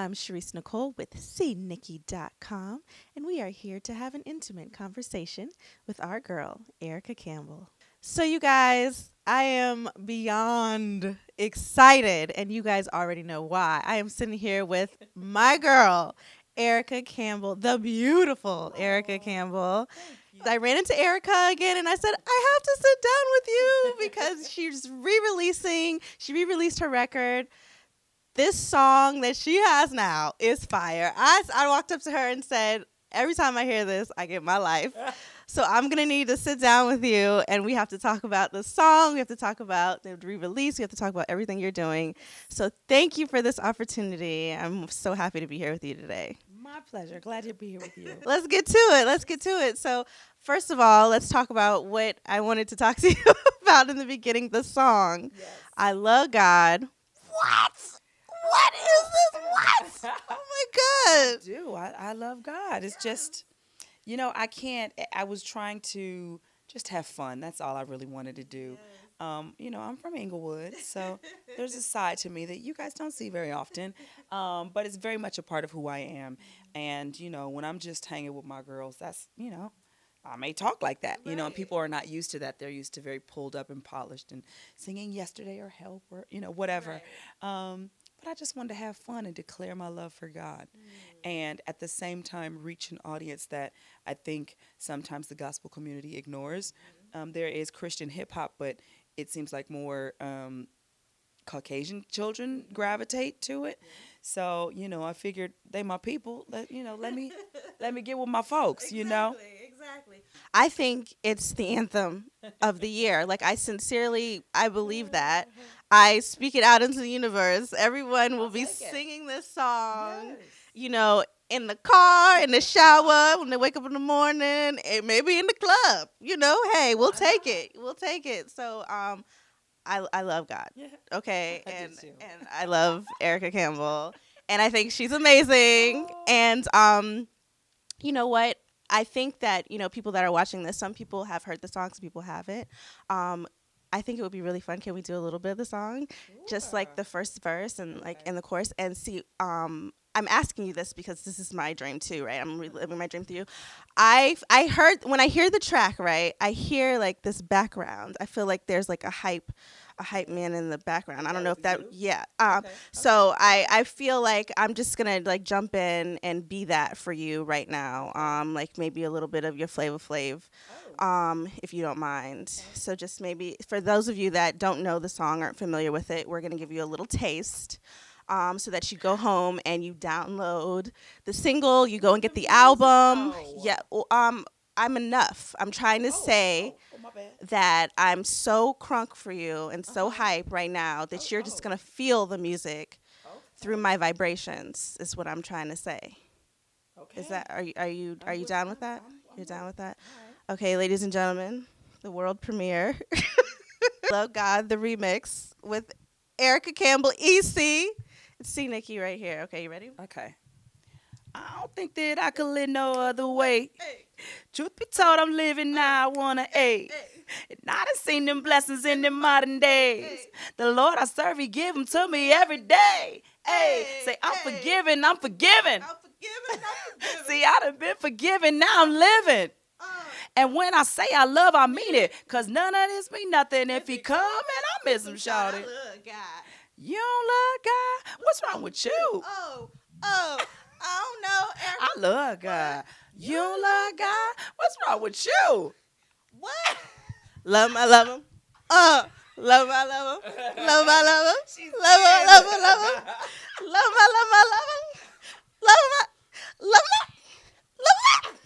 I'm Sharice Nicole with CNikky.com, and we are here to have an intimate conversation with our girl, Erica Campbell. So, you guys, I am beyond excited, and you guys already know why. I am sitting here with my girl, Erica Campbell, the beautiful Erica Campbell. I ran into Erica again and I said, I have to sit down with you because she re-released her record. This song that she has now is fire. I walked up to her and said, every time I hear this, I get my life. So I'm going to need to sit down with you and we have to talk about the song. We have to talk about the re-release. We have to talk about everything you're doing. So thank you for this opportunity. I'm so happy to be here with you today. My pleasure. Glad to be here with you. Let's get to it. So first of all, let's talk about what I wanted to talk to you about in the beginning, the song. Yes. I Love God. What? What is this? What? Oh my God. I love God. It's just, I was trying to just have fun. That's all I really wanted to do. I'm from Inglewood, so there's a side to me that you guys don't see very often, but it's very much a part of who I am. And, when I'm just hanging with my girls, that's, I may talk like that, and people are not used to that. They're used to very pulled up and polished and singing Yesterday or Help or, whatever. Right. But I just wanted to have fun and declare my love for God. And at the same time, reach an audience that I think sometimes the gospel community ignores. There is Christian hip hop, but it seems like more Caucasian children gravitate to it. So, I figured they my people. Let me get with my folks, Exactly. I think it's the anthem of the year. Like, I believe that. I speak it out into the universe. Everyone will be singing this song, in the car, in the shower, when they wake up in the morning, and maybe in the club. Hey, we'll take it. We'll take it. So, I love God. Yeah. Okay. And I love Erica Campbell. And I think she's amazing. And you know what? I think that, people that are watching this, some people have heard the song, some people haven't. I think it would be really fun. Can we do a little bit of the song? Sure. Just like the first verse and in the chorus, and see, I'm asking you this because this is my dream too, right? I'm reliving my dream through you. I heard, when I hear the track, right, I hear like this background. I feel like there's like a hype man in the background. I don't know if that, yeah. So I feel like I'm just gonna like jump in and be that for you right now. Like maybe a little bit of your Flavor Flav, if you don't mind. So just maybe for those of you that don't know the song, aren't familiar with it, we're gonna give you a little taste. So that you go home and you download the single, you go and get the album. Yeah, I'm enough. I'm trying to say that I'm so crunk for you and so hype right now that you're just gonna feel the music through my vibrations. Is what I'm trying to say. Okay. Is that are you down with that? You're down with that? Okay, ladies and gentlemen, the world premiere. Love God, the remix with Erica Campbell, EC. It's CNikky right here. Okay, you ready? Okay. I don't think that I could live no other way. Hey. Truth be told, I'm living now. I wanna And I done seen them blessings in them modern days. Hey. The Lord I serve, He give them to me every day. Hey, say I'm forgiven, I'm forgiven. I'm forgiven. See, I done been forgiven, now I'm living. And when I say I love, I mean it. Cause none of this mean nothing if He come and I miss Him, shout it. You don't love God? What's wrong with you? I don't know, Erica. I love God. You don't love God? What's wrong with you? What? Love him, I love him. Love him, I love him. Love him, I love him. Love him, I love him, love him. Love him, I love him, I love him. Love him, I love him. Love him, I love him.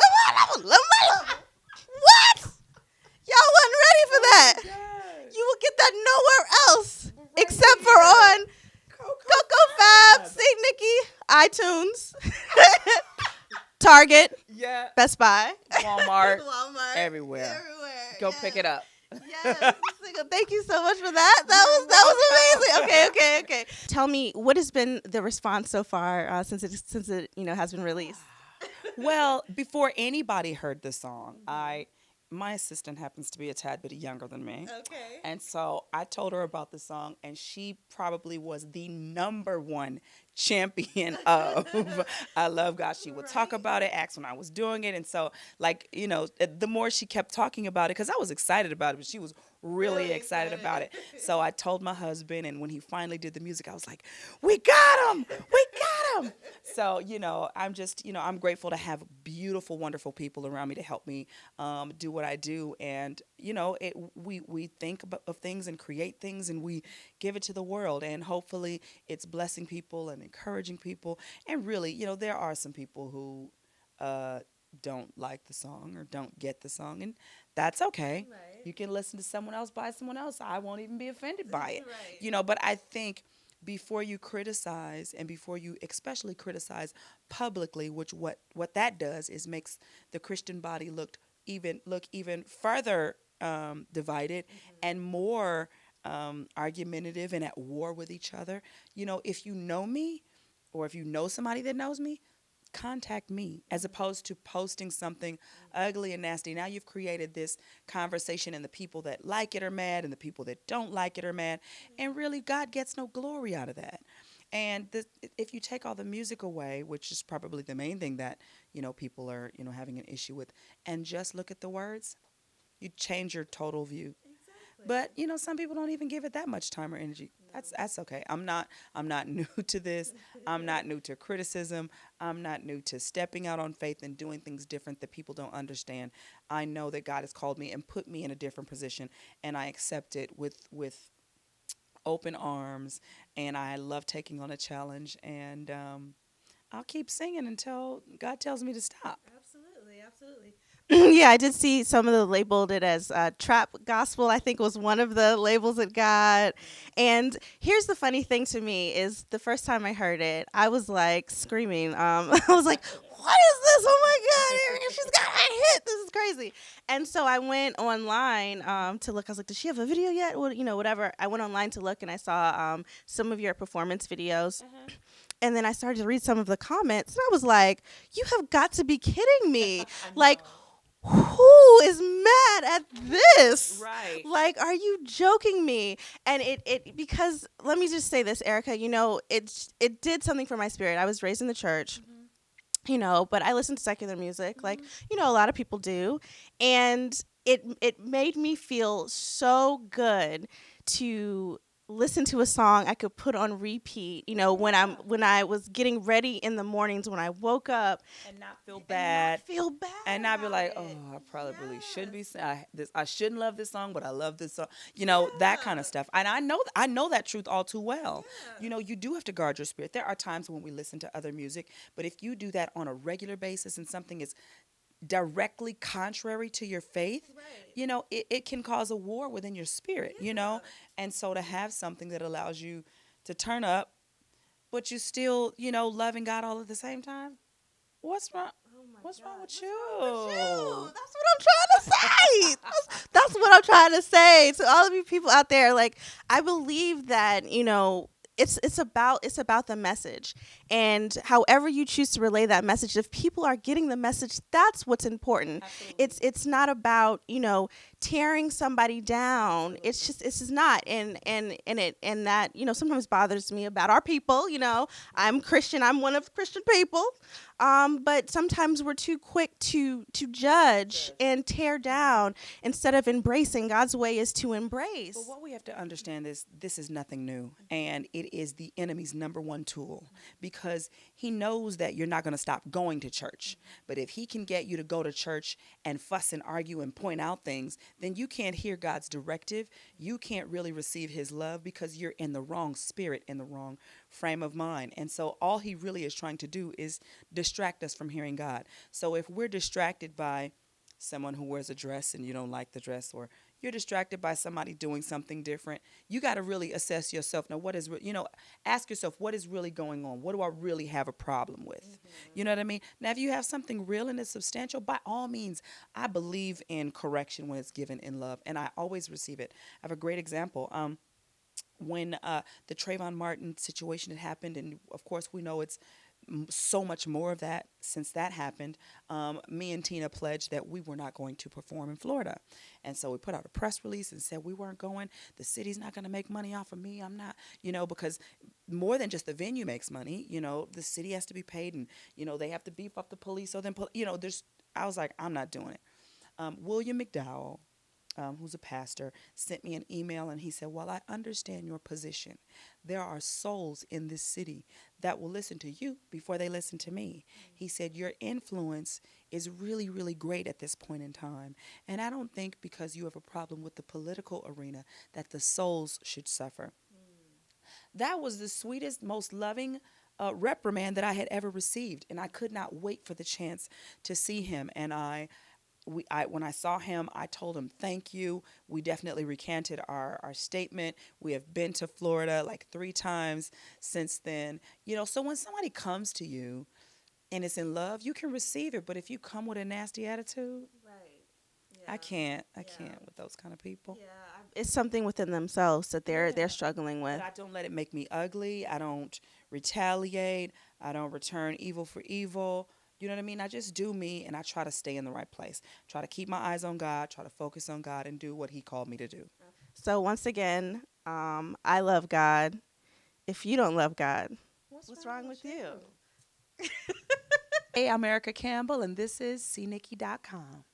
Love him, I love him. What? Y'all wasn't ready for that. You will get that nowhere else except for on Coco Fab, CNikky, iTunes, Target, Best Buy, Walmart, everywhere. Go pick it up. Yes, thank you so much for that. That was amazing. Okay. Tell me, what has been the response so far since it has been released? Well, before anybody heard the song, my assistant happens to be a tad bit younger than me. Okay. And so I told her about the song, and she probably was the number one champion of I Love God. She would talk Right. about it, ask when I was doing it. And so, like, the more she kept talking about it, because I was excited about it, but she was really excited about it. So I told my husband, and when he finally did the music, I was like, we got him! We got him! So, I'm just, I'm grateful to have beautiful, wonderful people around me to help me do what I do. And, we think of things and create things and we give it to the world. And hopefully it's blessing people and encouraging people. And really, there are some people who uh, don't like the song or don't get the song. And that's okay. Right. You can listen to someone else by someone else. I won't even be offended by it. Right. But I think before you criticize and before you especially criticize publicly, which what that does is makes the Christian body look even further divided and more argumentative and at war with each other. If you know me or if you know somebody that knows me, contact me as opposed to posting something ugly and nasty. Now you've created this conversation, and the people that like it are mad, and the people that don't like it are mad. And really, God gets no glory out of that. And if you take all the music away, which is probably the main thing that people are having an issue with, and just look at the words, you change your total view. But some people don't even give it that much time or energy. That's okay. I'm not new to this. I'm not new to criticism. I'm not new to stepping out on faith and doing things different that people don't understand. I know that God has called me and put me in a different position, and I accept it with open arms. And I love taking on a challenge, and I'll keep singing until God tells me to stop. Absolutely, absolutely. Yeah, I did see some of the labeled it as trap gospel. I think was one of the labels it got. And here's the funny thing to me is the first time I heard it, I was like screaming. I was like, "What is this? Oh my God, she's got a hit! This is crazy!" And so I went online to look. I was like, "Does she have a video yet?" Well, whatever. I went online to look, and I saw some of your performance videos. And then I started to read some of the comments, and I was like, "You have got to be kidding me!" Like, who is mad at this? Right. Like, are you joking me? And it because let me just say this, Erica. It did something for my spirit. I was raised in the church. But I listen to secular music, like a lot of people do, and it made me feel so good to listen to a song I could put on repeat, when I was getting ready in the mornings when I woke up And not feel and bad. not feel bad And not be about like, it. oh, I probably really should be. I shouldn't love this song, but I love this song. That kind of stuff. And I know that truth all too well. You do have to guard your spirit. There are times when we listen to other music, but if you do that on a regular basis and something is directly contrary to your faith, it can cause a war within your spirit. And so to have something that allows you to turn up, but you still, loving God all at the same time, what's wrong? Oh my What's wrong God. with What's you? wrong with you? That's what I'm trying to say. That's what I'm trying to say to all of you people out there. Like, I believe that, it's about the message. And however you choose to relay that message, if people are getting the message, that's what's important. Absolutely. It's not about, tearing somebody down. It's just not. And that, sometimes bothers me about our people. I'm Christian. I'm one of the Christian people. But sometimes we're too quick to judge and tear down instead of embracing. God's way is to embrace. But what we have to understand is this is nothing new, and it is the enemy's number one tool because he knows that you're not going to stop going to church. But if he can get you to go to church and fuss and argue and point out things, then you can't hear God's directive. You can't really receive his love because you're in the wrong spirit, in the wrong frame of mind. And so all he really is trying to do is distract us from hearing God. So if we're distracted by someone who wears a dress and you don't like the dress, or you're distracted by somebody doing something different, you got to really assess yourself. Now, ask yourself, what is really going on? What do I really have a problem with? You know what I mean? Now, if you have something real and it's substantial, by all means, I believe in correction when it's given in love, and I always receive it. I have a great example. When the Trayvon Martin situation had happened, and of course we know it's so much more of that since that happened. Me and Tina pledged that we were not going to perform in Florida. And so we put out a press release and said we weren't going. The city's not going to make money off of me. I'm not, because more than just the venue makes money, the city has to be paid, and, they have to beef up the police. So then, I was like, I'm not doing it. William McDowell, who's a pastor, sent me an email, and he said, well, I understand your position. There are souls in this city that will listen to you before they listen to me. He said, your influence is really, really great at this point in time. And I don't think because you have a problem with the political arena that the souls should suffer. That was the sweetest, most loving reprimand that I had ever received. And I could not wait for the chance to see him. And when I saw him, I told him, thank you. We definitely recanted our statement. We have been to Florida like 3 times since then. So when somebody comes to you and it's in love, you can receive it. But if you come with a nasty attitude, Right. I can't with those kind of people. Yeah, it's something within themselves that they're struggling with. But I don't let it make me ugly. I don't retaliate. I don't return evil for evil. You know what I mean? I just do me, and I try to stay in the right place. Try to keep my eyes on God, try to focus on God, and do what he called me to do. So once again, I love God. If you don't love God, what's wrong with you? Hey, I'm Erica Campbell, and this is CNikky.com.